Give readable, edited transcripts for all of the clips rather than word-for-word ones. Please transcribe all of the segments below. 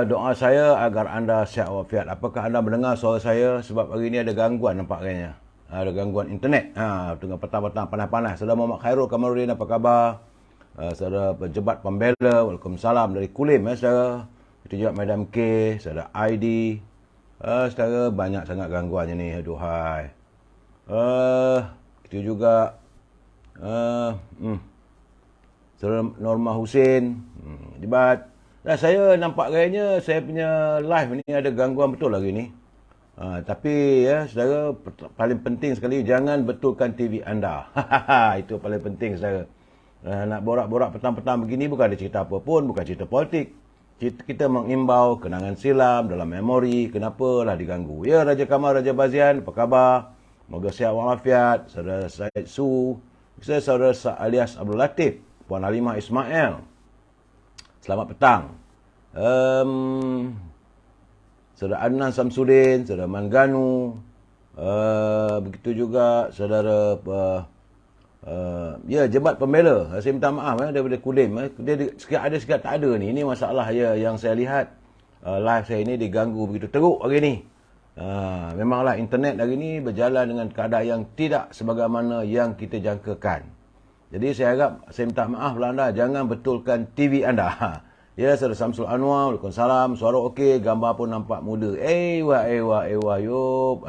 Doa saya agar anda sihat walafiat. Apakah anda mendengar suara saya? Sebab hari ini ada gangguan nampaknya. Ada gangguan internet. Tengah petang-petang panas-panas. Saudara Muhammad Khairul Kamarudin, apa khabar? Saudara Pejabat Pembela, Waalaikumsalam dari Kulim, saudara. Itu juga Madam K, saudara ID. Saudara, banyak sangat gangguannya ni. Aduhai. Itu juga saudara Norma Hussein. Dibat. Dan saya nampak gayanya saya punya live ni ada gangguan betul lagi ni. Tapi ya, saudara, paling penting sekali jangan betulkan TV anda. Itu paling penting, saudara. Nak borak-borak petang-petang begini bukan ada cerita apa pun, bukan cerita politik. Kita mengimbau kenangan silam dalam memori, kenapalah diganggu. Ya, Raja Kamal, Raja Bazian, apa khabar? Moga sihat walafiat. Saudara Syed Su, saudara alias Abdul Latif, Puan Halimah Ismail. Selamat petang. Saudara Adnan Samsudin, saudara Mangganu, begitu juga saudara Jebat Pembela. Saya minta maaf daripada Kulim. Dia ada sikit tak ada ni. Ini masalah yang saya lihat live saya ini diganggu begitu teruk hari ni. Memanglah internet hari ni berjalan dengan keadaan yang tidak sebagaimana yang kita jangkakan. Jadi saya harap, saya minta maaf lah anda, jangan betulkan TV anda. Ya, saudara Samsul Anwar, Waalaikumsalam, suara okey, gambar pun nampak muda. Yub.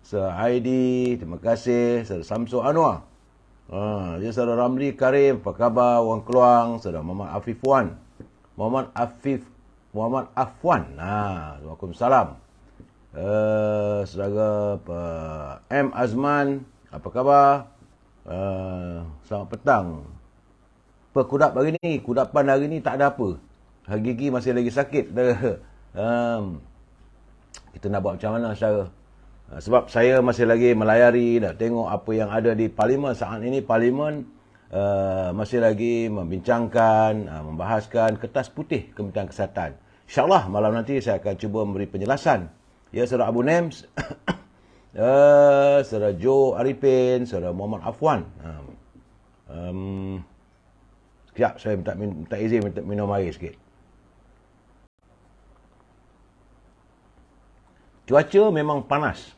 Saudara Aidi, terima kasih. Saudara Samsul Anwar. Ya, saudara Ramli Karim, apa khabar? Orang Keluang, saudara Muhammad Afifwan. Muhammad Afwan. Waalaikumsalam. Saudara M. Azman, apa khabar? Selamat petang. Kudap hari ni, kudapan hari ni tak ada apa. Gigi masih lagi sakit. Kita nak buat macam mana, saudara? Sebab saya masih lagi melayari, nak tengok apa yang ada di Parlimen saat ini. Parlimen masih lagi membincangkan, membahaskan kertas putih Kementerian Kesihatan. InsyaAllah malam nanti saya akan cuba memberi penjelasan. Ya, saudara Abu Nems, saudara Joe Arifin, saudara Muhammad Afwan. Sekejap, saya minta izin minum air sikit. Cuaca memang panas.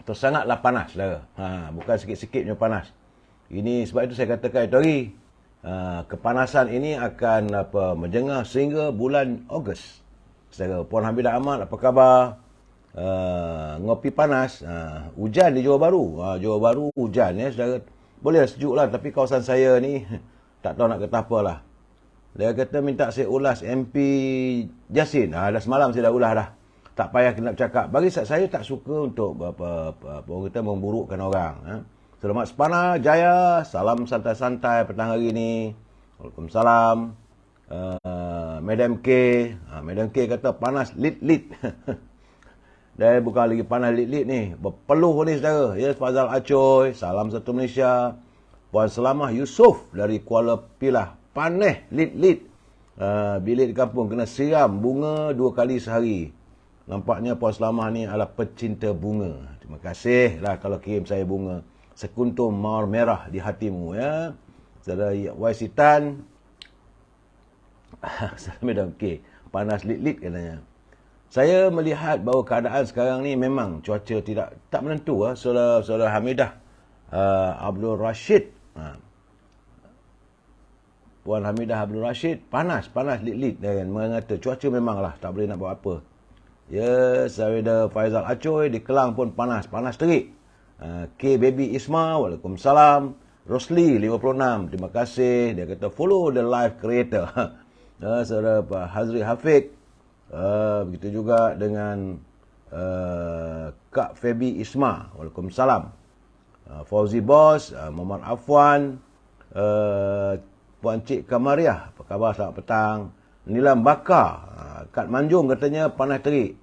Sangatlah panas, saudara. Bukan sikit-sikit punya panas. Ini sebab itu saya katakan itu hari, kepanasan ini akan menjengah sehingga bulan Ogos. Saudara, Puan Hamidah Ahmad, apa khabar? Ngopi panas. Hujan di Johor Bahru. Johor Bahru hujan, ya, saudara. Boleh sejuk lah, tapi kawasan saya ni tak tahu nak kata apalah. Dia kata minta saya ulas MP Jasin. Dah semalam saya dah ulas dah. Tak payah nak cakap. Bagi saya tak suka untuk orang kata memburukkan orang. Selamat Sepana Jaya. Salam santai-santai petang hari ni. Waalaikumsalam. Madam K. Madam K kata panas lit-lit. Dia bukan lagi panas lit-lit ni. Berpeluh ni, saudara. Ya, Fazal Acoy. Salam satu Malaysia. Puan Selamah Yusof dari Kuala Pilah. Panas lit-lit. Bilik di kampung kena siram bunga 2 kali sehari. Nampaknya Puan Selamah ni adalah pecinta bunga. Terima kasih lah kalau kirim saya bunga. Sekuntum mawar merah di hatimu, ya. Saudara YC Tan. Madam K. Panas lit-lit katanya. Saya melihat bahawa keadaan sekarang ni memang cuaca tak menentu. Saudara Hamidah Abdul Rashid. Puan Hamidah Abdul Rashid, panas lit-lit. Dia mengata cuaca memanglah tak boleh nak buat apa. Ya, saudara Faizal Acoy di Kelang pun panas terik. K Baby Isma, Waalaikumsalam. Rosli 56, terima kasih. Dia kata follow the live creator. Saudara Hazri Hafiq. Begitu juga dengan Kak Febi Isma, Waalaikumsalam. Fauzi Bos, Muhammad Afwan, Puan Cik Kamariah, apa khabar, selamat petang. Nilam Bakar, Kat Manjung katanya panas terik.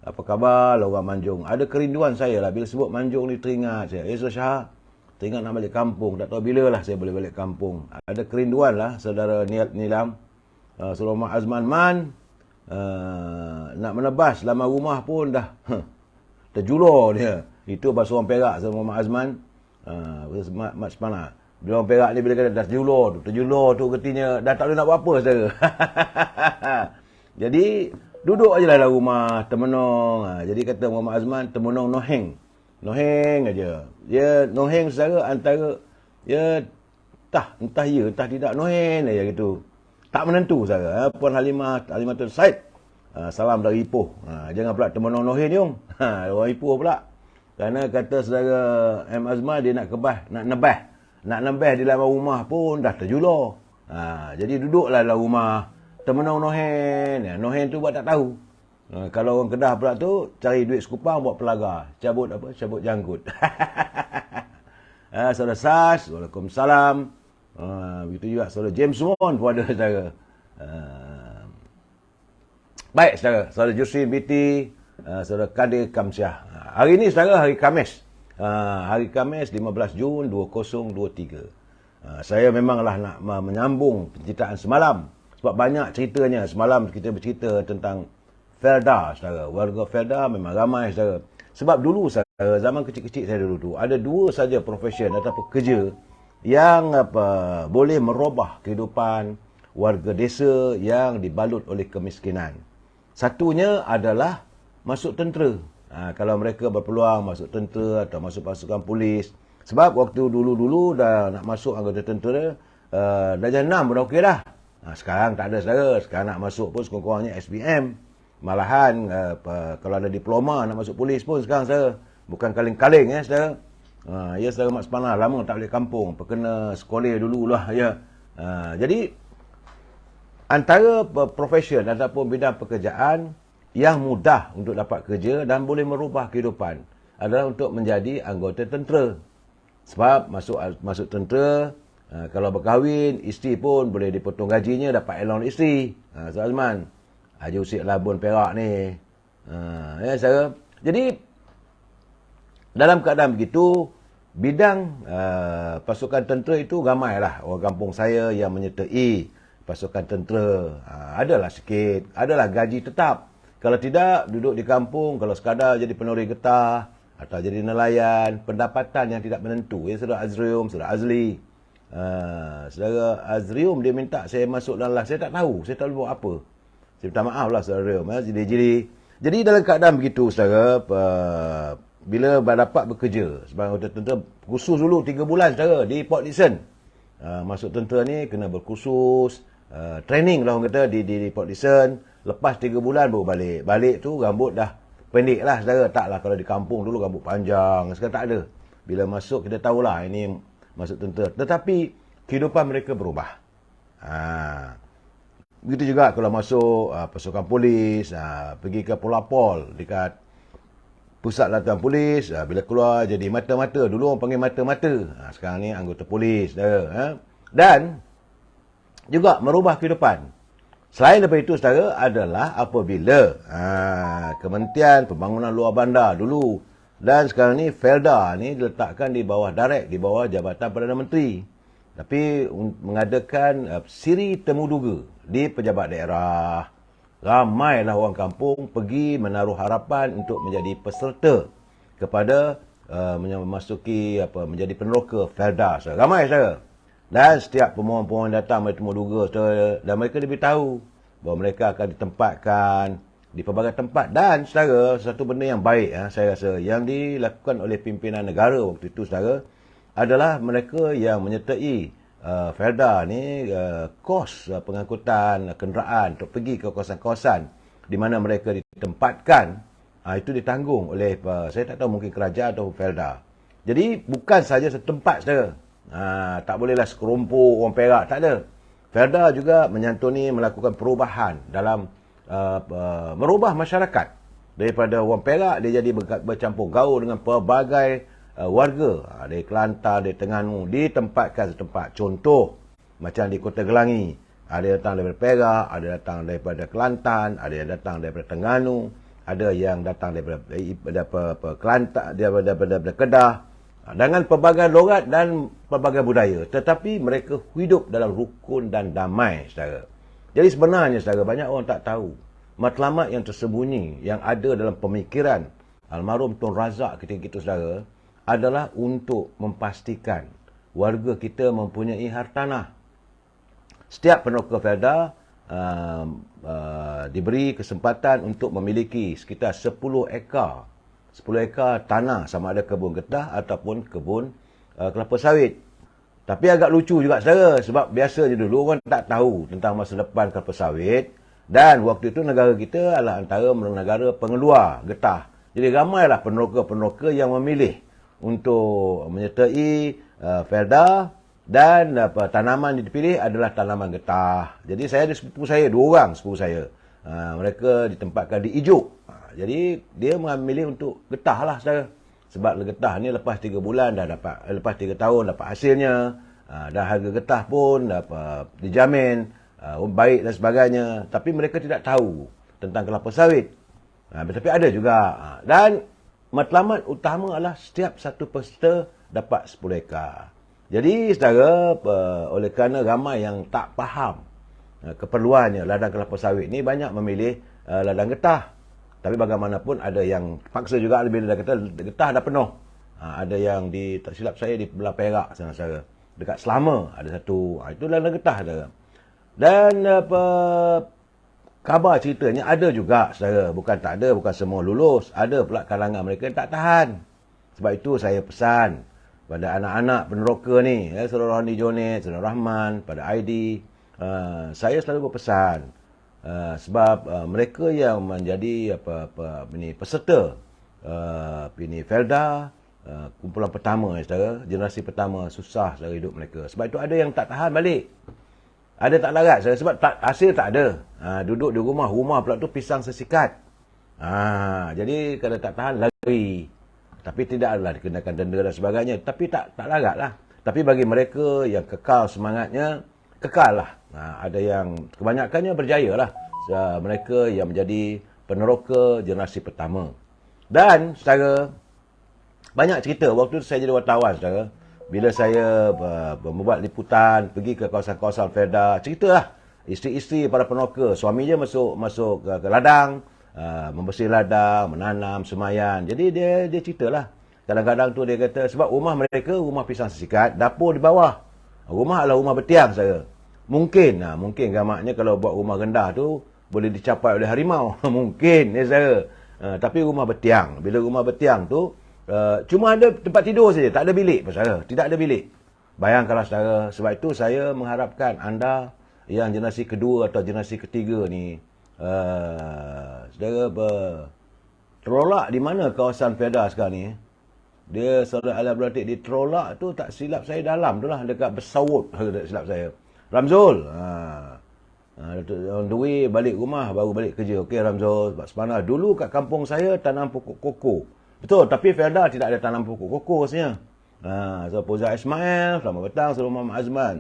Apa khabar orang Manjung? Ada kerinduan saya lah, bila sebut Manjung ni teringat saya. Syah, teringat nak balik kampung, tak tahu bila lah saya boleh balik kampung. Ada kerinduan lah saudara Nilam. Saudara Azman Man, nak menebas laman rumah pun dah terjulur dia. Itu bahasa orang Perak sama Muhammad Azman. Mat Sepana. Bila orang Perak ni bila kata dah terjulur tu kertinya dah tak boleh nak buat apa saudara. Jadi duduk aje lah dalam rumah termenung. Jadi kata Muhammad Azman termenung noheng. Noheng aja. Dia noheng saudara antara ya entah ya entah tidak noheng aja gitu. Tak menentu saudara. Puan Halimatul Said. Salam dari Ipoh. Jangan pula termenung noheng ni. Orang Ipoh pula. Kerana kata saudara M. Azman dia nak nebah. Nak nebah di dalam rumah pun dah terjulur. Jadi duduklah dalam rumah. Termenung nohen. Nohen tu buat tak tahu. Kalau orang Kedah pula tu, cari duit sekupang buat pelagar. Cabut janggut. Saudara Sas, Waalaikumsalam. Begitu juga saudara James Won pun ada saudara. Baik saudara Jusrin Biti, saudara Kadir Kamsyah. Hari ini saudara hari Khamis. Hari Khamis 15 Jun 2023. Saya memanglah nak menyambung penceritaan semalam. Sebab banyak ceritanya. Semalam kita bercerita tentang Felda, saudara. Warga Felda memang ramai, saudara. Sebab dulu, saudara, zaman kecil-kecil saya dulu tu, ada dua saja profession ataupun kerja yang boleh merubah kehidupan warga desa yang dibalut oleh kemiskinan. Satunya adalah masuk tentera. Kalau mereka berpeluang masuk tentera atau masuk pasukan polis. Sebab waktu dulu-dulu dah nak masuk anggota tentera, darjah 6 pun dah okey dah. Sekarang tak ada saudara. Sekarang nak masuk pun sekurang-kurangnya SPM. Malahan kalau ada diploma nak masuk polis pun sekarang saudara. Bukan kaling-kaling saudara. Ya saudara Mak Sepana lama tak balik kampung. Perkena sekolah dululah ya. Jadi antara profession ataupun bidang pekerjaan yang mudah untuk dapat kerja dan boleh merubah kehidupan adalah untuk menjadi anggota tentera. Sebab masuk tentera, kalau berkahwin, isteri pun boleh dipotong gajinya, dapat allowance isteri. Saudara Azman, Haji Usik Labun Perak ni. Ya saudara. Jadi dalam keadaan begitu, bidang pasukan tentera itu ramailah orang kampung saya yang menyertai pasukan tentera. Adalah sikit, adalah gaji tetap. Kalau tidak, duduk di kampung, kalau sekadar jadi penuri getah atau jadi nelayan, pendapatan yang tidak menentu. Ya saudara Azrium, saudara Azli. Saudara Azrium dia minta saya masuk dalam, saya tak tahu, saya tak boleh buat apa. Saya minta maaf lah saudara Azrium. Jadi dalam keadaan begitu saudara, bila dapat bekerja sebagai anggota tentera, kursus dulu 3 bulan saudara di Port Dickson. Masuk tentera ni kena berkursus, training lah orang kata di Port Dickson. Lepas 3 bulan baru balik. Balik tu rambut dah pendek lah saudara. Taklah kalau di kampung dulu rambut panjang. Sekarang tak ada. Bila masuk kita tahulah ini masuk tentera. Tetapi kehidupan mereka berubah. Begitu juga kalau masuk pasukan polis, pergi ke Polapol dekat pusat latihan polis, bila keluar jadi mata-mata. Dulu orang panggil mata-mata. Sekarang ni anggota polis saudara. Dan juga merubah kehidupan. Selain daripada itu, saudara, adalah apabila Kementerian Pembangunan Luar Bandar dulu dan sekarang ni Felda ni diletakkan di bawah direct, di bawah Jabatan Perdana Menteri. Tapi mengadakan siri temuduga di pejabat daerah. Ramailah orang kampung pergi menaruh harapan untuk menjadi peserta kepada memasuki menjadi peneroka Felda. Saudara. Ramai saudara. Dan setiap pemohon-pemohon datang bertemu duga dan mereka diberitahu bahawa mereka akan ditempatkan di pelbagai tempat. Dan saudara, satu benda yang baik saya rasa yang dilakukan oleh pimpinan negara waktu itu saudara adalah mereka yang menyertai Felda ni kos pengangkutan kenderaan untuk pergi ke kawasan-kawasan di mana mereka ditempatkan. Itu ditanggung oleh saya tak tahu mungkin kerajaan atau Felda. Jadi bukan saja setempat saudara. Tak bolehlah sekerumpuk orang Perak, tak ada. Felda juga menyantuni melakukan perubahan dalam merubah masyarakat. Daripada orang Perak dia jadi bercampur gaul dengan pelbagai warga. Dari Kelantan, dari Terengganu ditempatkan setempat. Contoh macam di Kota Gelangi, ada yang datang daripada Perak, ada datang daripada Kelantan, ada yang datang daripada Terengganu, ada yang datang daripada Kelantan, daripada Kedah. Dengan pelbagai logat dan pelbagai budaya. Tetapi mereka hidup dalam rukun dan damai, saudara. Jadi sebenarnya, saudara, banyak orang tak tahu matlamat yang tersembunyi yang ada dalam pemikiran almarhum Tun Razak ketika itu, saudara, adalah untuk memastikan warga kita mempunyai hartanah. Setiap peneroka Felda diberi kesempatan untuk memiliki sekitar 10 ekar tanah, sama ada kebun getah ataupun kebun kelapa sawit. Tapi agak lucu juga saudara, sebab biasanya dulu orang tak tahu tentang masa depan kelapa sawit, dan waktu itu negara kita adalah antara negara pengeluar getah. Jadi ramailah peneroka-peneroka yang memilih untuk menyertai Felda, dan tanaman yang dipilih adalah tanaman getah. Jadi saya ada sepupu saya, 2 orang sepupu saya. Mereka ditempatkan di Ijuk. Jadi dia memilih untuk getah lah saudara. Sebab getah ni lepas 3 bulan dah dapat, lepas 3 tahun dapat hasilnya. Dan harga getah pun dapat dijamin baik dan sebagainya. Tapi mereka tidak tahu tentang kelapa sawit. Tapi ada juga. Dan matlamat utama adalah setiap satu peserta dapat 10 ekar. Jadi saudara, oleh kerana ramai yang tak faham keperluannya ladang kelapa sawit ni, banyak memilih ladang getah. Tapi bagaimanapun ada yang paksa juga lebih ladang getah dah penuh. Ada yang tak silap saya di belah Perak sana saudara. Dekat Selama ada satu, itu ladang getah saudara. Dan khabar ceritanya ada juga saudara, bukan tak ada, bukan semua lulus. Ada pula kalangan mereka yang tak tahan. Sebab itu saya pesan pada anak-anak peneroka ni, Saudara Rohani Jonet, Saudara Rahman, pada ID, saya selalu berpesan, sebab mereka yang menjadi peserta Felda, kumpulan pertama saudara, generasi pertama, susah saudara hidup mereka. Sebab itu ada yang tak tahan balik. Ada tak larat saudara, sebab hasil tak ada. Duduk di rumah pula tu pisang sesikat. Jadi kalau tak tahan lari. Tapi tidak adalah dikenakan denda dan sebagainya. Tapi tak larat lah. Tapi bagi mereka yang kekal semangatnya, kekal lah. Ada yang kebanyakannya berjaya lah. Mereka yang menjadi peneroka generasi pertama. Dan secara banyak cerita. Waktu itu saya jadi wartawan saudara. Bila saya membuat liputan, pergi ke kawasan-kawasan Felda, ceritalah isteri-isteri para peneroka. Suami dia masuk ke ladang, membersih ladang, menanam, semayan. Jadi dia ceritalah. Kadang-kadang tu dia kata, sebab rumah mereka rumah pisang sesikat, dapur di bawah. Rumah adalah rumah bertiang saya. Mungkin gamaknya kalau buat rumah rendah tu boleh dicapai oleh harimau. Mungkin saya. Tapi rumah bertiang. Bila rumah bertiang tu cuma ada tempat tidur saja, tak ada bilik saudara. Tidak ada bilik. Bayangkanlah saudara. Sebab itu saya mengharapkan anda yang generasi kedua atau generasi ketiga ni, saudara, terolak di mana kawasan Felda sekarang ni? Dia saudara Ala Beratik di terolak tu, tak silap saya dalam tu lah, dekat Bersawut, tak silap saya. Ramzul, on the way balik rumah, baru balik kerja. Okey Ramzul, sebab sebenarnya dulu kat kampung saya tanam pokok koko. Betul, tapi Felda tidak ada tanam pokok koko rasanya. So Puza Ismail, selamat petang, Saudara Muhammad Azman.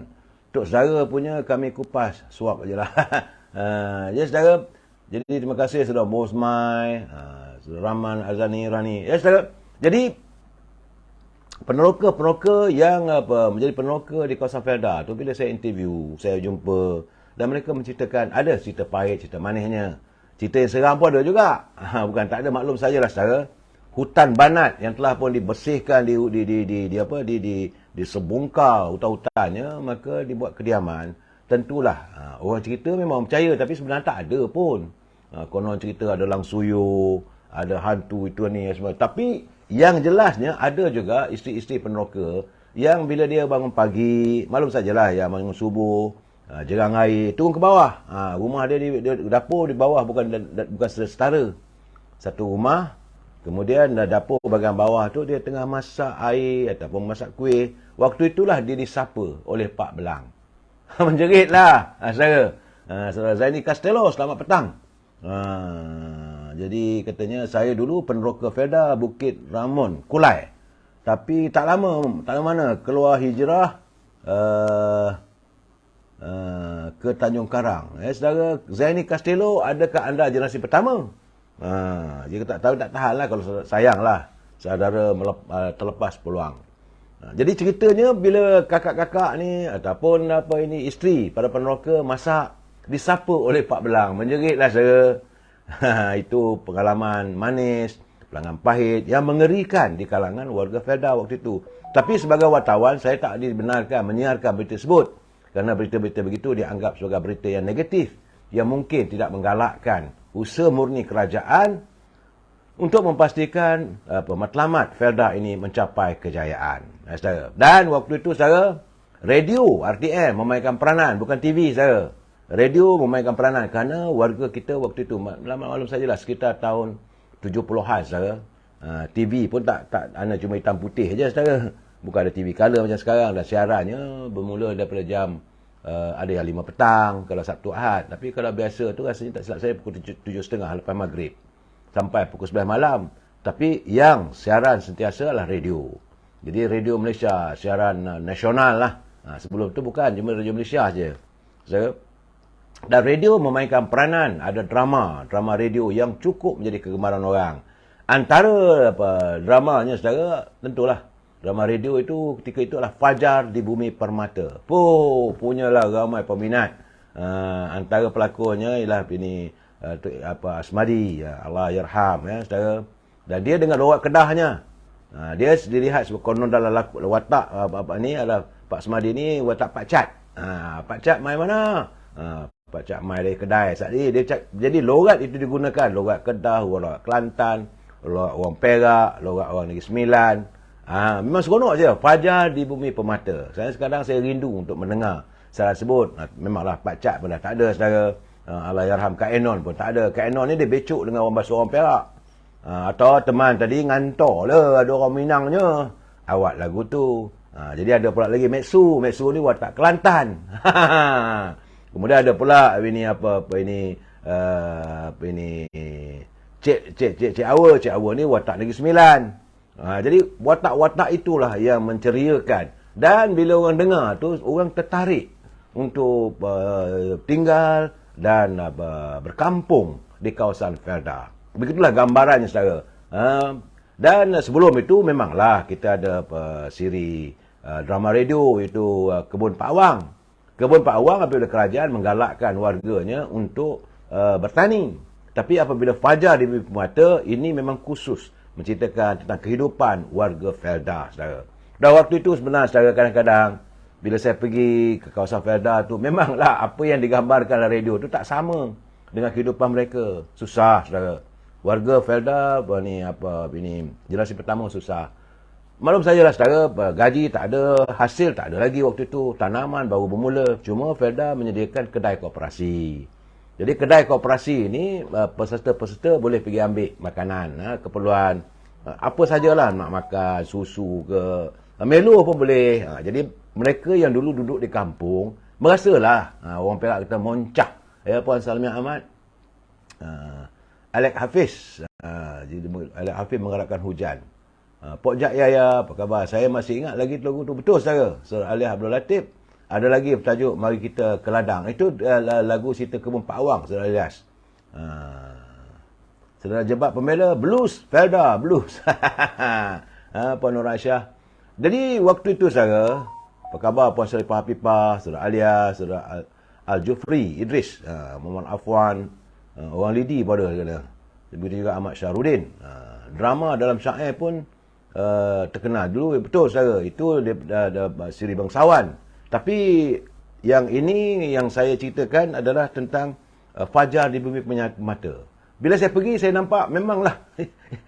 Untuk saudara punya kami kupas, suap je lah. Ya saudara, jadi terima kasih Saudara Bosmai, Saudara Rahman Azani Rani. Ya saudara, jadi peneroka-peneroka yang menjadi peneroka di kawasan Felda tu, bila saya interview, saya jumpa, dan mereka menceritakan ada cerita pahit, cerita manisnya. Cerita yang seram pun ada juga. Bukan tak ada, maklum sajalah saudara. Hutan Banat yang telah pun dibersihkan, disebongkar hutan-hutannya, maka dibuat kediaman. Tentulah orang cerita memang percaya, tapi sebenarnya tak ada pun. Konon cerita ada langsuyu, ada hantu itu ni semua. Tapi yang jelasnya ada juga isteri-isteri peneroka yang bila dia bangun pagi, maklum sajalah, yang bangun subuh, jerang air, turun ke bawah. Rumah dia di dapur di bawah, bukan setara. Satu rumah. Kemudian dapur bahagian bawah tu dia tengah masak air ataupun masak kuih. Waktu itulah dia disapa oleh Pak Belang. Menjeritlah saudara. Saudara Zaini Castello, selamat petang. Jadi katanya, saya dulu peneroka Felda Bukit Ramon, Kulai. Tapi tak lama mana keluar hijrah ke Tanjung Karang. Saudara Zaini Castello, adakah anda generasi pertama? Jika tak tahu, tak tahan lah, kalau sayanglah saudara terlepas peluang. Jadi ceritanya bila kakak-kakak ni ataupun isteri pada peneroka masak, disapa oleh Pak Belang. Menjeritlah saudara. Itu pengalaman manis, pengalaman pahit yang mengerikan di kalangan warga Felda waktu itu. Tapi sebagai wartawan, saya tak dibenarkan menyiarkan berita tersebut. Kerana berita-berita begitu dianggap sebagai berita yang negatif, yang mungkin tidak menggalakkan usaha murni kerajaan untuk memastikan matlamat Felda ini mencapai kejayaan. Dan waktu itu, saudara, radio RTM memainkan peranan, bukan TV, saudara. Radio memainkan peranan kerana warga kita waktu itu, malam sajalah, sekitar tahun 70-an, saudara. TV pun tak hanya cuma hitam putih saja, saudara. Bukan ada TV color macam sekarang. Dan siarannya bermula daripada jam ada yang 5 petang kalau Sabtu Ahad. Tapi kalau biasa tu rasanya tak silap saya pukul 7.30 lepas maghrib sampai pukul 9 malam. Tapi yang siaran sentiasa adalah radio. Jadi Radio Malaysia siaran nasional lah. Sebelum tu bukan cuma Radio Malaysia saja. Dan radio memainkan peranan. Ada drama radio yang cukup menjadi kegemaran orang. Antara dramanya, saudara, tentulah drama radio itu ketika itu adalah Fajar di Bumi Permata. Punyalah ramai peminat. Antara pelakonnya ialah ini Asmadi, Allah yarham, ya, saudara. Dan dia dengan lorak kedahnya. Dia dilihat sebab konon dalam watak ni adalah Pak Asmadi ni watak Pak Cat. Pak Cat mai mana? Pak Cat mai dari kedai. Jadi lorat itu digunakan, lorat Kedah, lorat Kelantan, lorat orang Perak, lorat orang Negeri Sembilan. Memang seronok je. Fajar di Bumi Permata. Kadang saya rindu untuk mendengar salah sebut. Memanglah Pak Cat pun dah tak ada, saudara. Allah yarham Kak Enon pun tak ada. Kak Enon ni dia becuk dengan orang bahasa orang Perak. Atau teman tadi ngantor lah, ada orang Minangnya awak lagu tu. Jadi ada pula lagi Meksu ni watak Kelantan. Kemudian ada pula ini Cik Awa ni watak Negeri Sembilan. Jadi watak-watak itulah yang menceriakan. Dan bila orang dengar tu, orang tertarik untuk tinggal dan berkampung di kawasan Felda. Begitulah gambarannya, saudara. Dan sebelum itu memanglah kita ada siri drama radio, iaitu Kebun Pak Awang. Kebun Pak Awang apabila kerajaan menggalakkan warganya untuk bertani. Tapi apabila Fajar di Bumi Permata, ini memang khusus menceritakan tentang kehidupan warga Felda, saudara. Dan waktu itu sebenarnya, saudara, kadang-kadang bila saya pergi ke kawasan Felda tu, memanglah apa yang digambarkan dalam radio tu tak sama dengan kehidupan mereka. Susah, saudara. Warga Felda ini generasi pertama susah. Maklum sajalah, saudara, gaji tak ada, hasil tak ada lagi waktu itu, tanaman baru bermula. Cuma Felda menyediakan kedai koperasi. Jadi kedai koperasi ini peserta-peserta boleh pergi ambil makanan, keperluan apa sajalah, nak makan susu ke Melo pun boleh. Jadi mereka yang dulu duduk di kampung merasalah orang Perak kita moncah. Ya, Puan Salmiah Ahmad, Alex Hafiz, Alex Hafiz mengharapkan hujan. Pok Jak Yaya, apa khabar? Saya masih ingat lagi lagu tu, betul, saudara. Saudara Alih Abdul Latif. Ada lagi bertajuk Mari Kita ke Ladang. Itu lagu cerita Kebun Pak Awang, saudara Ilyas. Saudara Jebat Pembela, blues, Felda, blues. Puan Nur Aisyah. Jadi waktu itu, saudara, apa khabar Puan Saripah Hafifah, saudara Alia, saudara Al-Jufri, Idris, Muhammad Afwan, orang Lidi pada kena. Begitu juga Ahmad Syahrudin. Drama dalam syair pun terkenal dulu, betul, saudara. Itu siri bangsawan. Tapi yang ini yang saya ceritakan adalah tentang Fajar di Bumi Permata. Bila saya pergi, saya nampak memanglah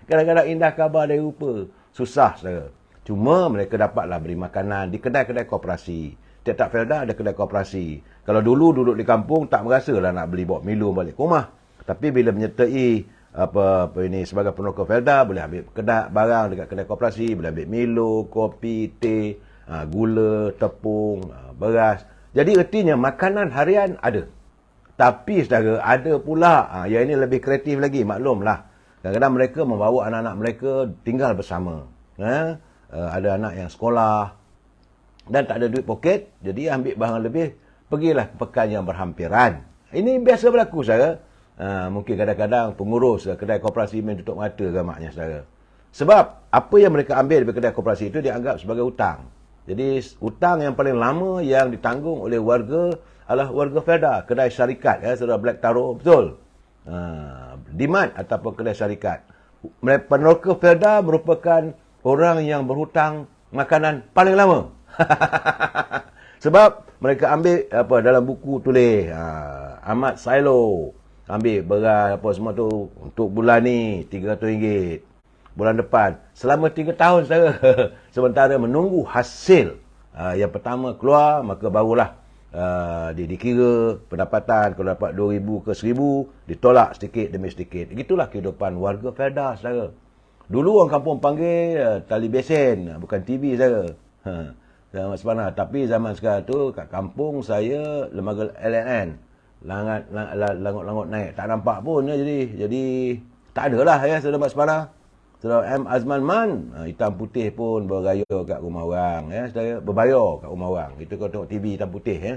kadang-kadang indah kabar dari rupa. Susah, saudara. Cuma mereka dapatlah beri makanan di kedai-kedai koperasi. Tiap-tiap Felda ada kedai koperasi. Kalau dulu duduk di kampung, tak merasalah nak beli bawa Milo balik ke rumah. Tapi bila menyertai apa ini sebagai penokong Felda, boleh ambil kedai barang dekat kedai koperasi, boleh ambil Milo, kopi, teh, gula, tepung, beras. Jadi ertinya makanan harian ada. Tapi, saudara, ada pula yang ini lebih kreatif lagi, maklumlah. Kadang-kadang mereka membawa anak-anak mereka tinggal bersama. Ada anak yang sekolah dan tak ada duit poket, jadi ambil barang lebih, pergilah ke pekan yang berhampiran. Ini biasa berlaku, saudara. Mungkin kadang-kadang pengurus kedai koperasi main tutup mata gamaknya, saudara. Sebab apa yang mereka ambil dari kedai koperasi itu dianggap sebagai hutang. Jadi hutang yang paling lama yang ditanggung oleh warga adalah warga Felda, kedai syarikat, ya, saudara Black Taro, betul. Dimat ataupun kedai syarikat. Peneroka Felda merupakan orang yang berhutang makanan paling lama. Sebab mereka ambil dalam buku tulis Ahmad Silo ambil beras apa semua tu untuk bulan ni RM300, bulan depan selama 3 tahun saudara. Sementara menunggu hasil yang pertama keluar, maka barulah dikira pendapatan. Kalau dapat 2,000 ke 1,000, ditolak sedikit demi sedikit. Begitulah kehidupan warga Felda saudara. Dulu orang kampung panggil tali besen, bukan TV saudara. Zaman sepanah. Tapi zaman sekarang tu kat kampung saya lembaga LNN. Langut-langut naik. Tak nampak pun ya, jadi tak adalah ya saudara Mak Sepanah. Saudara M. Azman Man, hitam putih pun bergaya kat rumah orang ya, saudara, berbayar kat rumah orang. Itu kalau tengok TV hitam putih ya.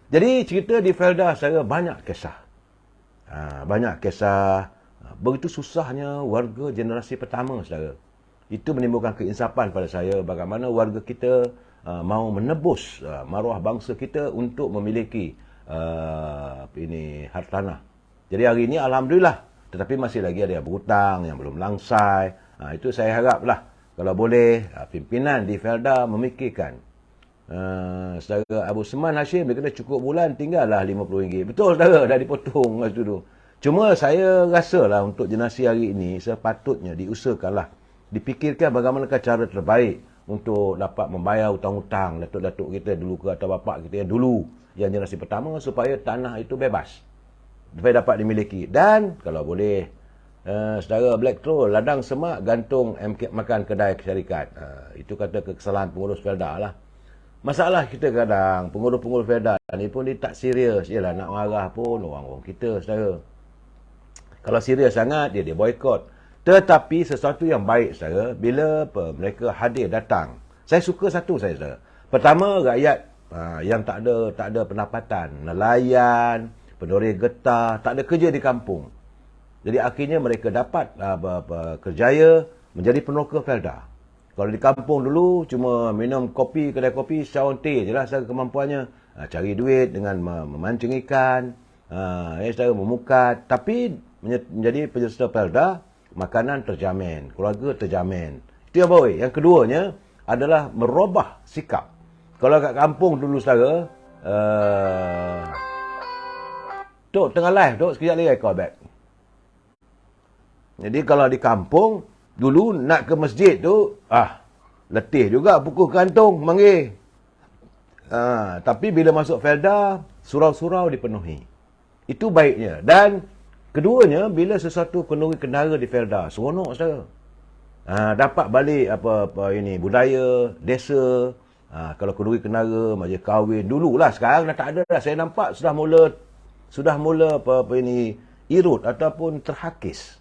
Jadi cerita di Felda saudara banyak kisah. Banyak kisah. Begitu susahnya warga generasi pertama saudara. Itu menimbulkan keinsapan pada saya bagaimana warga kita mau menebus maruah bangsa kita untuk memiliki hartanah. Jadi hari ini alhamdulillah, tetapi masih lagi ada yang berhutang, yang belum langsai. Itu saya haraplah kalau boleh pimpinan di Felda memikirkan. Saudara Abu Seman Hashim dia kata cukup bulan tinggallah RM50. Betul saudara, dah dipotong masa tu. Cuma saya rasalah untuk generasi hari ini sepatutnya diusahakanlah, dipikirkan bagaimanakah cara terbaik untuk dapat membayar hutang-hutang datuk-datuk kita dulu ke atau bapak kita yang dulu, yang generasi pertama, supaya tanah itu bebas, supaya dapat dimiliki. Dan kalau boleh, saudara Black Troll, ladang semak gantung makan kedai syarikat. Itu kata kesalahan pengurus Felda lah. Masalah kita kadang, pengurus-pengurus Felda ni pun dia tak serius. Yalah nak marah pun orang-orang kita, saudara. Kalau serius sangat, dia boykot. Tetapi sesuatu yang baik, saudara, bila mereka hadir datang. Saya suka satu saudara. Pertama, rakyat yang tak ada pendapatan, nelayan, penduri getah, tak ada kerja di kampung. Jadi akhirnya mereka dapat kerjaya menjadi peneroka Felda. Kalau di kampung dulu cuma minum kopi, kedai kopi, cawan teh je lah saudara kemampuannya. Cari duit dengan memancing ikan, saudara memukat. Tapi menjadi peserta Felda, makanan terjamin, keluarga terjamin. Itu yang baik. Yang keduanya adalah merubah sikap. Kalau kat kampung dulu saudara, Tok tengah live, Tok sekejap lagi call back. Jadi kalau di kampung, dulu nak ke masjid tu, letih juga pukul kantung, manggil. Tapi bila masuk Felda, surau-surau dipenuhi. Itu baiknya. Dan keduanya, bila sesuatu kenduri kendara di Felda, seronok saudara. Dapat balik budaya desa. Kalau kenduri kendara, majlis kahwin dululah, sekarang dah tak ada dah. Saya nampak sudah mula irut ataupun terhakis.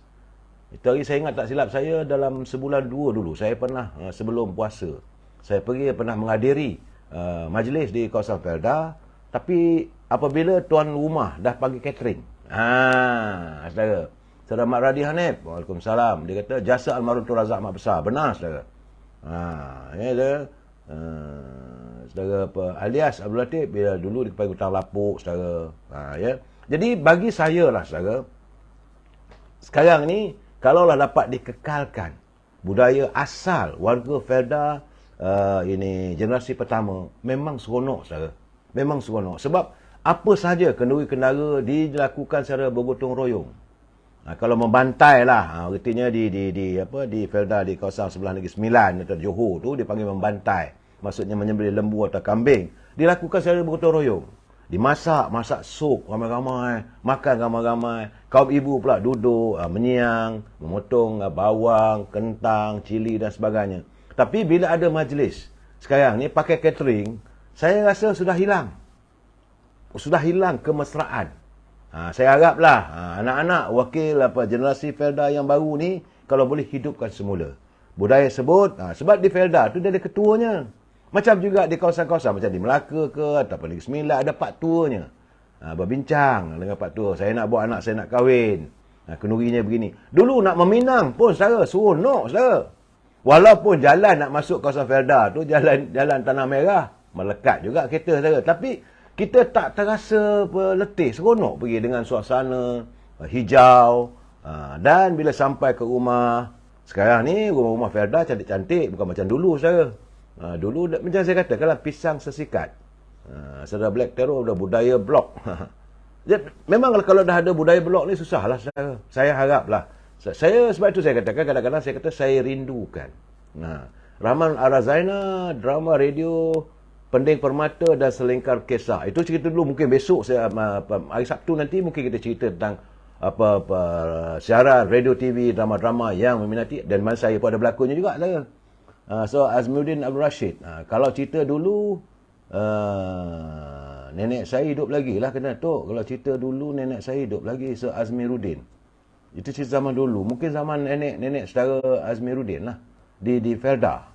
Itu hari saya ingat tak silap saya dalam sebulan 2 dulu, saya pernah sebelum puasa, saya pernah menghadiri majlis di kawasan Felda. Tapi apabila tuan rumah dah panggil catering, saudara Mak Radi Hanif, Waalaikumsalam, dia kata jasa almarhum Tun Razak Mak Besar. Benar saudara. Saudara alias Abdul Latif, bila dulu dia panggil hutang lapuk saudara. Jadi bagi saya lah saudara, sekarang ni kalaulah dapat dikekalkan budaya asal warga Felda generasi pertama, memang seronok saudara. Memang seronok. Sebab apa sahaja kenduri kendara dilakukan secara bergotong royong. Kalau membantai lah, artinya di Felda, di kawasan sebelah Negeri Sembilan atau Johor tu, dipanggil membantai. Maksudnya menyembelih lembu atau kambing. Dilakukan secara bergotong royong. Masak sup ramai-ramai, makan ramai-ramai. Kaum ibu pula duduk, menyiang, memotong bawang, kentang, cili dan sebagainya. Tapi bila ada majlis, sekarang ni pakai catering, saya rasa sudah hilang. Sudah hilang kemesraan. Saya haraplah anak-anak wakil generasi Felda yang baru ni, kalau boleh hidupkan semula budaya sebut. Sebab di Felda tu dia ada ketuanya. Macam juga di kawasan-kawasan macam di Melaka ke ataupun Negeri Sembilan, ada pak tuanya. Berbincang dengan pak tua, saya nak buat anak saya nak kahwin. Kendurinya begini. Dulu nak meminang pun saudara, seronok saudara. Walaupun jalan nak masuk kawasan Felda tu jalan Tanah Merah, melekat juga kereta saudara. Tapi kita tak terasa letih, seronok pergi dengan suasana hijau. Dan bila sampai ke rumah, sekarang ni rumah-rumah Felda cantik-cantik, bukan macam dulu saudara. Dulu macam saya kata, kalau pisang sesikat. Saudara Black Terror dah budaya blok. Memang kalau dah ada budaya blok ni susahlah saya haraplah. Saya sebab itu saya katakan kadang-kadang saya kata saya rindukan. Rahman Arazaina, drama radio Pending Permata dan Selingkar Kisah. Itu cerita dulu, mungkin besok hari Sabtu nanti mungkin kita cerita tentang siaran radio TV drama-drama yang meminati, dan mana saya pun ada berlakonnya juga saya. So Azmuddin Abdul Rashid. Kalau cerita dulu nenek saya hidup lagi lah kena tok. Kalau cerita dulu nenek saya hidup lagi, So Azmiruddin. Itu cerita zaman dulu. Mungkin zaman nenek saudara Azmiruddin lah. Di Felda.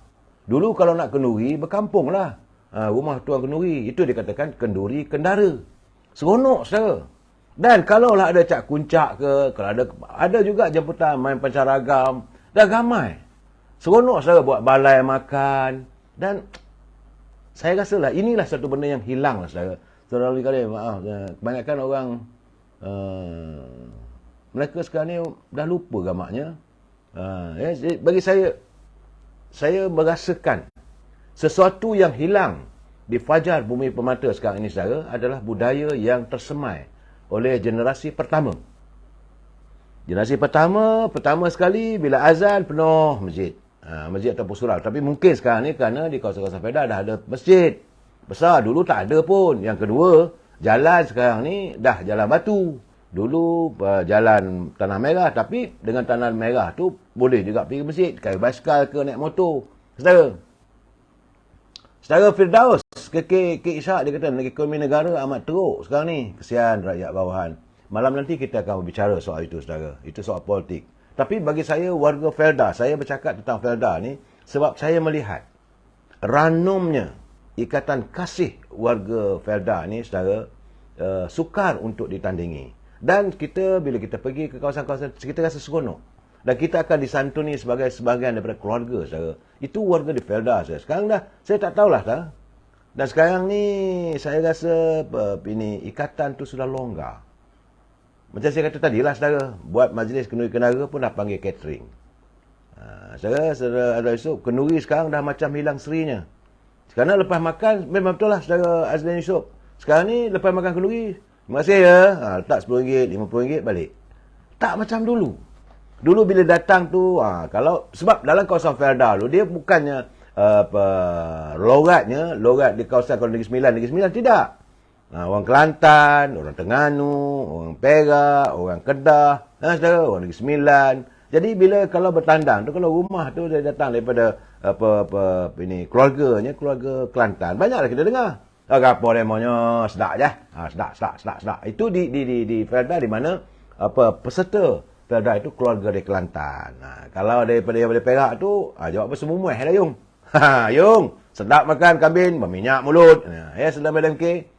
Dulu kalau nak kenduri, berkampung lah. Rumah tuan kenduri. Itu dikatakan kenduri kendara. Seronok saudara. Dan kalau lah ada cak kuncak ke, kalau ada juga jemputan main pancaragam. Dah ramai. Seronok saudara buat balai makan. Dan saya rasalah inilah satu benda yang hilang lah saudara. Saudara kali, maaf. Kebanyakan orang mereka sekarang ni dah lupa gamaknya. Bagi saya merasakan sesuatu yang hilang di Fajar Bumi Permata sekarang ini saudara adalah budaya yang tersemai oleh generasi pertama. Generasi pertama sekali bila azan penuh masjid. Masjid ataupun surau. Tapi mungkin sekarang ni kerana di kawasan-kawasan Felda dah ada masjid besar. Dulu tak ada pun. Yang kedua, jalan sekarang ni dah jalan batu. Dulu jalan tanah merah, tapi dengan tanah merah tu boleh juga pergi masjid, kayu basikal ke naik motor. Saudara Firdaus, K. Ishak dia kata ekonomi negara amat teruk sekarang ni. Kesian rakyat bawahan. Malam nanti kita akan berbicara soal itu saudara. Itu soal politik. Tapi bagi saya warga Felda, saya bercakap tentang Felda ni sebab saya melihat ranumnya ikatan kasih warga Felda ni saudara sukar untuk ditandingi. Dan kita bila kita pergi ke kawasan-kawasan kita rasa seronok. Dan kita akan disantuni sebagai sebahagian daripada keluarga saudara. Itu warga di Felda saya. Sekarang dah saya tak tahulah dah. Dan sekarang ni saya rasa ini ikatan tu sudah longgar. Macam saya kata tadi lah saudara, buat majlis kenduri kenara pun dah panggil catering. Saudara Yusuf, kenduri sekarang dah macam hilang serinya. Sekarang lepas makan, memang betul lah saudara Azlan Yusuf. Sekarang ni lepas makan kenduri, terima kasih ya, letak RM10, RM50 balik. Tak macam dulu. Dulu bila datang tu, kalau sebab dalam kawasan Felda tu, dia bukannya logat di kawasan Negeri Sembilan tidak. Orang Kelantan, orang Terengganu, orang Perak, orang Kedah, orang Negeri Sembilan. Jadi bila kalau bertandang tu, kalau rumah tu dia datang daripada keluarga Kelantan, banyaklah kita dengar. Apa demonya, sedap je. Sedap. Itu di Felda di mana peserta Felda itu keluarga dari Kelantan. Kalau daripada Perak tu, jawab apa semua lah Yung. Yung, sedap makan kambing, berminyak mulut. Sedap Madam K.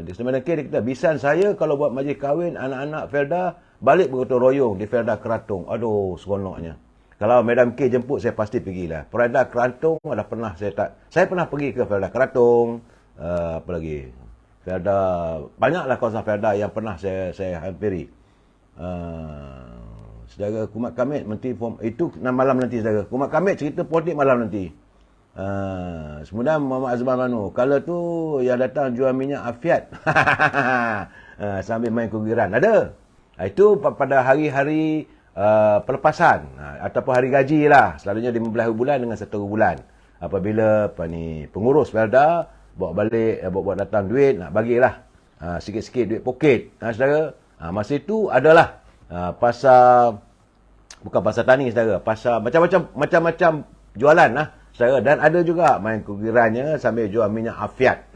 Di Madam K dia kata, bisan saya kalau buat majlis kahwin anak-anak Felda, balik bergotong royong di Felda Keratung. Aduh, seronoknya. Kalau Madam K jemput, saya pasti pergilah. Felda Keratung ada pernah saya pernah pergi ke Felda Keratung. Apa lagi? Felda, banyaklah kawasan Felda yang pernah saya hampiri. Saudara Kumat Kamit Menteri itu malam nanti saudara. Kumat Kamit cerita politik malam nanti. Semudah Muhammad Azman Manu. Kalau tu yang datang jual minyak Afiat. Sambil main kugiran. Ada. Itu pada hari-hari pelepasan ataupun hari gaji lah. Selalunya 15 bulan dengan 1 bulan. Apabila pengurus Felda bawa balik, bawa datang duit, nak bagilah sikit-sikit duit poket. Saudara, masa itu adalah bukan pasar tani saudara, pasar macam-macam jualan lah saudara. Dan ada juga main kugirannya sambil jual minyak Afiat.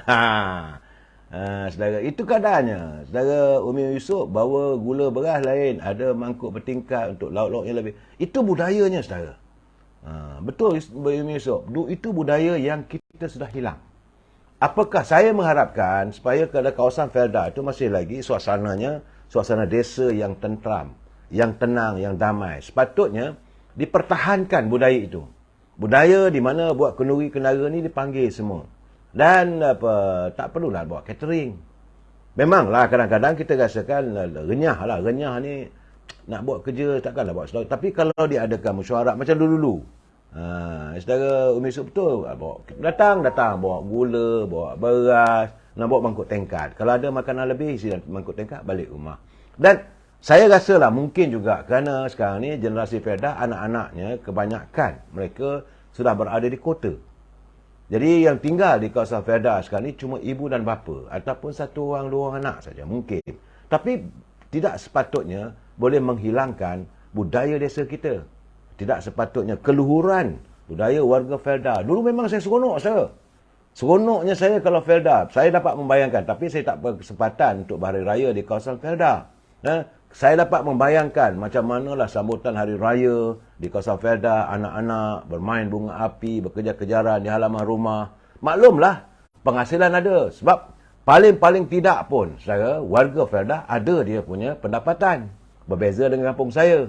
Saudara, itu keadaannya. Saudara Umi Yusof bawa gula beras lain, ada mangkuk bertingkat untuk lauk-lauk yang lebih. Itu budayanya saudara. Betul Umi Yusof, itu budaya yang kita sudah hilang. Apakah saya mengharapkan supaya ke kawasan Felda itu masih lagi suasananya suasana desa yang tentram, yang tenang, yang damai. Sepatutnya dipertahankan budaya itu. Budaya di mana buat kenduri kenara ni dipanggil semua. Dan tak perlulah buat catering. Memanglah kadang-kadang kita rasakan renyah lah. Renyah ni nak buat kerja takkanlah buat selalu. Tapi kalau diadakan mesyuarat macam dulu-dulu. Saudara Umi Yusuf betul. Bawa, datang bawa gula, bawa beras, nak bawa mangkuk tingkat. Kalau ada makanan lebih, isi mangkuk tingkat balik rumah. Dan saya rasa lah mungkin juga kerana sekarang ni generasi Felda, anak-anaknya kebanyakan mereka sudah berada di kota. Jadi yang tinggal di kawasan Felda sekarang ni cuma ibu dan bapa ataupun satu orang, dua orang anak saja mungkin. Tapi tidak sepatutnya boleh menghilangkan budaya desa kita. Tidak sepatutnya keluhuran budaya warga Felda. Dulu memang saya seronok saya. Seronoknya saya kalau Felda. Saya dapat membayangkan, tapi saya tak berkesempatan untuk berhari raya di kawasan Felda. Saya dapat membayangkan macam manalah sambutan hari raya di kawasan Felda, anak-anak bermain bunga api, bekerja-kejaran di halaman rumah. Maklumlah, penghasilan ada. Sebab paling-paling tidak pun, saudara, warga Felda ada dia punya pendapatan. Berbeza dengan kampung saya.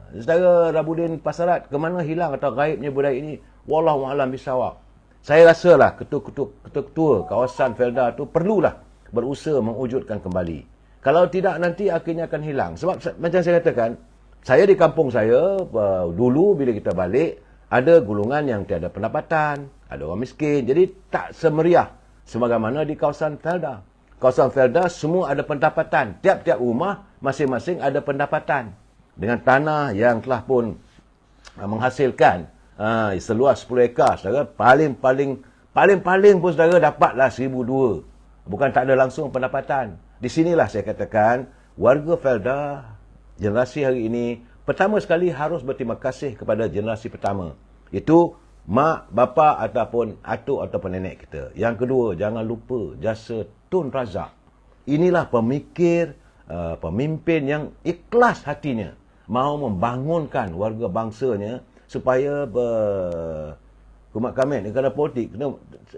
Saudara Rabudin Pasarat, ke mana hilang atau gaibnya budaya ini? Wallahualam bisawab. Saya rasalah ketua-ketua kawasan Felda tu perlulah berusaha mewujudkan kembali. Kalau tidak, nanti akhirnya akan hilang. Sebab macam saya katakan, saya di kampung saya, dulu bila kita balik, ada golongan yang tiada pendapatan, ada orang miskin. Jadi tak semeriah sebagaimana di kawasan Felda. Kawasan Felda semua ada pendapatan. Tiap-tiap rumah masing-masing ada pendapatan. Dengan tanah yang telah pun menghasilkan seluas 10 ekar, saudara, paling-paling pun saudara dapatlah 1,200. Bukan tak ada langsung pendapatan. Di sinilah saya katakan, warga Felda, generasi hari ini, pertama sekali harus berterima kasih kepada generasi pertama. Itu mak, bapa ataupun atuk ataupun nenek kita. Yang kedua, jangan lupa jasa Tun Razak. Inilah pemikir, pemimpin yang ikhlas hatinya. Mahu membangunkan warga bangsanya supaya kumat kami ni kerana politik.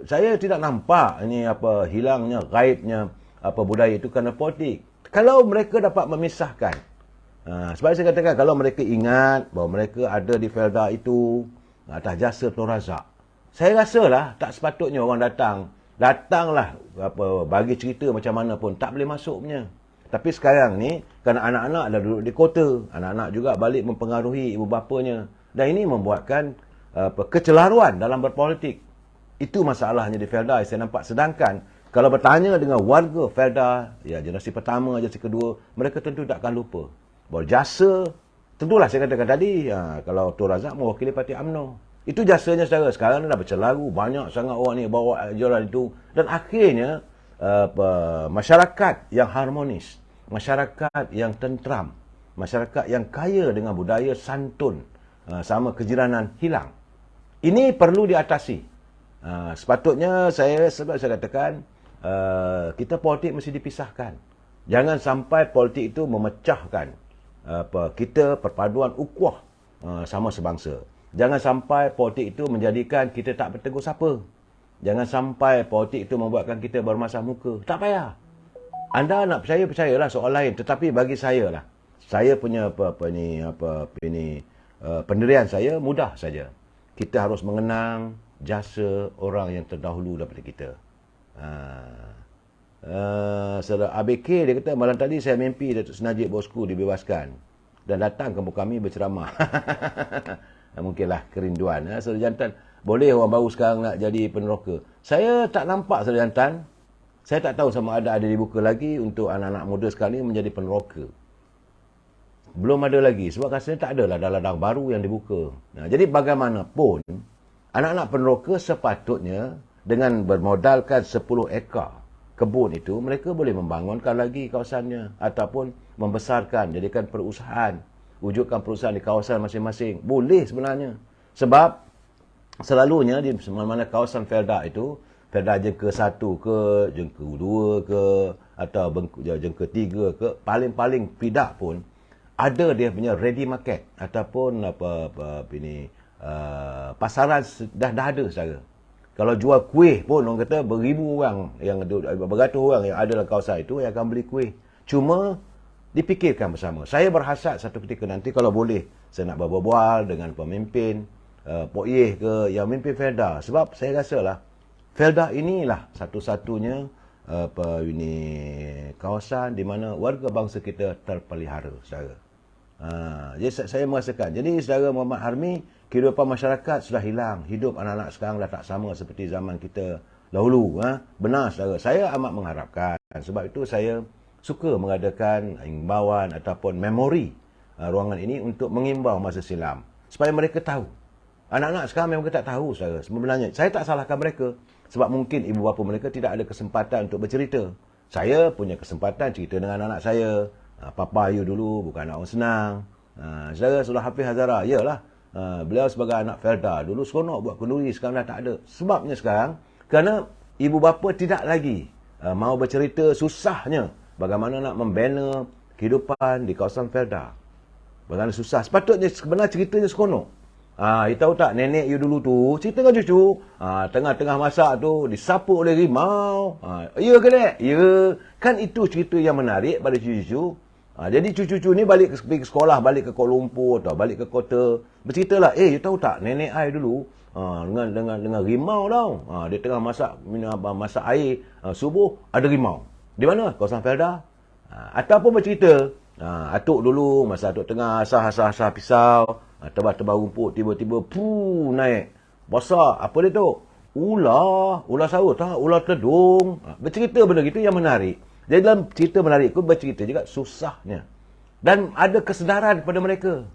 Saya tidak nampak ini apa hilangnya, gaibnya apa budaya itu kerana politik. Kalau mereka dapat memisahkan, sebab saya katakan kalau mereka ingat bahawa mereka ada di Felda itu atas jasa Tun Razak, saya rasalah tak sepatutnya orang datanglah apa bagi cerita macam mana pun tak boleh masuk punya. Tapi sekarang ni kerana anak-anak dah duduk di kota, anak-anak juga balik mempengaruhi ibu bapanya, dan ini membuatkan kecelaruan dalam berpolitik. Itu masalahnya di Felda saya nampak. Sedangkan kalau bertanya dengan warga Felda, ya generasi pertama, generasi kedua, mereka tentu takkan lupa bahawa jasa, tentulah saya katakan tadi, kalau Tun Razak mewakili Parti UMNO, itu jasanya saudara. Sekarang ni dah bercelaru, banyak sangat orang ni bawa ajaran itu, dan akhirnya masyarakat yang harmonis, masyarakat yang tentram, masyarakat yang kaya dengan budaya santun, sama kejiranan hilang. Ini perlu diatasi. Sepatutnya sebab saya katakan, kita politik mesti dipisahkan. Jangan sampai politik itu memecahkan kita perpaduan ukhuwah sama sebangsa. Jangan sampai politik itu menjadikan kita tak bertegur sapa. Jangan sampai politik itu membuatkan kita bermasam muka. Tak payah. Anda nak percayalah soal lain. Tetapi bagi saya lah, saya punya pendirian saya mudah saja. Kita harus mengenang jasa orang yang terdahulu daripada kita. Saudara ABK dia kata, malam tadi saya mimpi Datuk Senajib bosku dibebaskan dan datang kampung kami berceramah. Mungkinlah kerinduan. Saudara jantan, boleh orang baru sekarang nak jadi peneroka? Saya tak nampak, saudara jantan. Saya tak tahu sama ada dibuka lagi untuk anak-anak muda sekarang ni menjadi peneroka. Belum ada lagi. Sebab rasanya tak adalah ladang baru yang dibuka. Jadi bagaimanapun, anak-anak peneroka sepatutnya dengan bermodalkan 10 ekar kebun itu, mereka boleh membangunkan lagi kawasannya ataupun membesarkan, jadikan perusahaan, wujudkan perusahaan di kawasan masing-masing. Boleh sebenarnya. Sebab selalunya di mana-mana kawasan Felda itu, Felda jengka 1 ke, jengka 2 ke, atau jengka 3 ke, paling-paling tidak pun ada dia punya ready market ataupun pasaran dah ada secara. Kalau jual kuih pun orang kata beribu orang, beratus orang yang ada dalam kawasan itu yang akan beli kuih. Cuma dipikirkan bersama. Saya berhasrat satu ketika nanti kalau boleh saya nak berbual dengan pemimpin Pok Yeh ke yang memimpin Felda. Sebab saya rasalah Felda inilah satu-satunya kawasan di mana warga bangsa kita terpelihara, saudara. Jadi saya merasakan. Jadi saudara Muhammad Harmi, kehidupan masyarakat sudah hilang. Hidup anak-anak sekarang dah tak sama seperti zaman kita dahulu. Benar saudara. Saya amat mengharapkan. Sebab itu saya suka mengadakan imbauan ataupun memori ruangan ini untuk mengimbau masa silam. Supaya mereka tahu. Anak-anak sekarang memang tak tahu saudara. Sebenarnya saya tak salahkan mereka. Sebab mungkin ibu bapa mereka tidak ada kesempatan untuk bercerita. Saya punya kesempatan cerita dengan anak saya. Papa you dulu bukan anak orang senang. Saudara Sullah Hafiz Hazara, iyalah. Beliau sebagai anak Felda. Dulu seronok buat kenduri, sekarang dah tak ada. Sebabnya sekarang, kerana ibu bapa tidak lagi mau bercerita susahnya bagaimana nak membina kehidupan di kawasan Felda. Bagaimana susah. Sepatutnya sebenarnya ceritanya seronok. You tahu tak, nenek you dulu tu, cerita dengan cucu, tengah-tengah masak tu, disapu oleh rimau. Ya ke dek? Ya. Kan itu cerita yang menarik pada cucu-cucu. Jadi cucu-cucu ni balik ke sekolah, balik ke Kuala Lumpur atau balik ke kota, berceritalah, you tahu tak, nenek I dulu dengan rimau tau. Dia tengah masak air subuh, ada rimau. Di mana? Kawasan Felda. Ataupun bercerita, atuk dulu masa atuk tengah asah pisau, tebal-tebal rumput, tiba-tiba naik. Besar, apa dia tu? Ular sawah, tak? Ular tedung. Bercerita benda gitu yang menarik. Jadi dalam cerita menarik itu bercerita juga susahnya. Dan ada kesedaran pada mereka.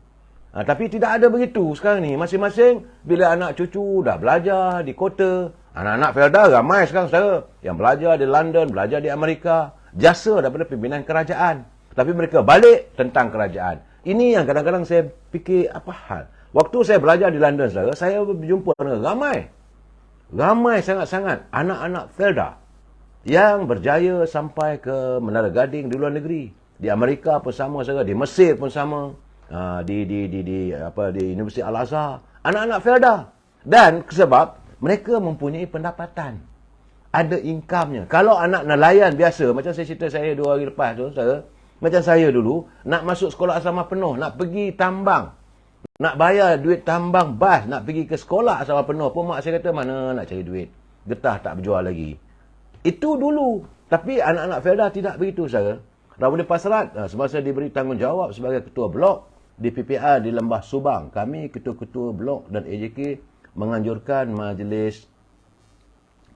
Tapi tidak ada begitu sekarang ni. Masing-masing bila anak cucu dah belajar di kota. Anak-anak Felda ramai sekarang saudara. Yang belajar di London, belajar di Amerika. Jasa daripada pimpinan kerajaan. Tapi mereka balik tentang kerajaan. Ini yang kadang-kadang saya fikir apa hal. Waktu saya belajar di London saudara, saya berjumpa dengan ramai sangat-sangat anak-anak Felda yang berjaya sampai ke Menara Gading di luar negeri. Di Amerika pun sama saudara, di Mesir pun sama, di Universiti Al-Azhar. Anak-anak Felda. Dan sebab mereka mempunyai pendapatan. Ada income-nya. Kalau anak nelayan biasa, macam saya cerita saya 2 hari lepas tu, saudara, macam saya dulu, nak masuk sekolah asrama penuh, nak pergi tambang, nak bayar duit tambang bas, nak pergi ke sekolah asrama penuh pun mak saya kata, mana nak cari duit? Getah tak berjual lagi. Itu dulu. Tapi anak-anak Felda tidak begitu, saudara. Ramadhan Pasrat, semasa diberi tanggungjawab sebagai ketua blok di PPR di Lembah Subang, kami ketua-ketua blok dan AJK menganjurkan majlis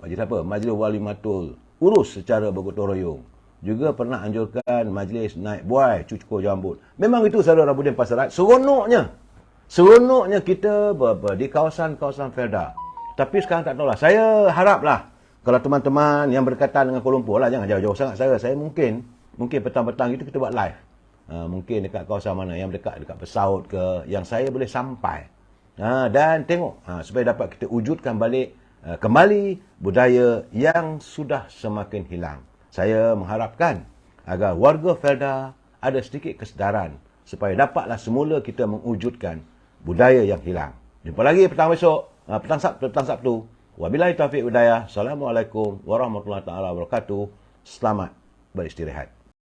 Wali Matul urus secara bergotong royong. Juga pernah anjurkan majlis naik buai, cukur jambut. Memang itu saudara Ramadhan Pasrat. Seronoknya kita di kawasan-kawasan Felda. Tapi sekarang tak tahulah. Saya haraplah kalau teman-teman yang berkaitan dengan Kuala Lumpur lah, jangan jauh-jauh sangat saya mungkin petang-petang itu kita buat live. Mungkin dekat kawasan mana yang dekat Pesaut ke, yang saya boleh sampai. Dan tengok supaya dapat kita wujudkan balik kembali budaya yang sudah semakin hilang. Saya mengharapkan agar warga Felda ada sedikit kesedaran supaya dapatlah semula kita mewujudkan budaya yang hilang. Jumpa lagi petang besok, petang Sabtu. Wabillahi taufiq hidayah. Assalamualaikum warahmatullahi taala wabarakatuh. Selamat beristirahat.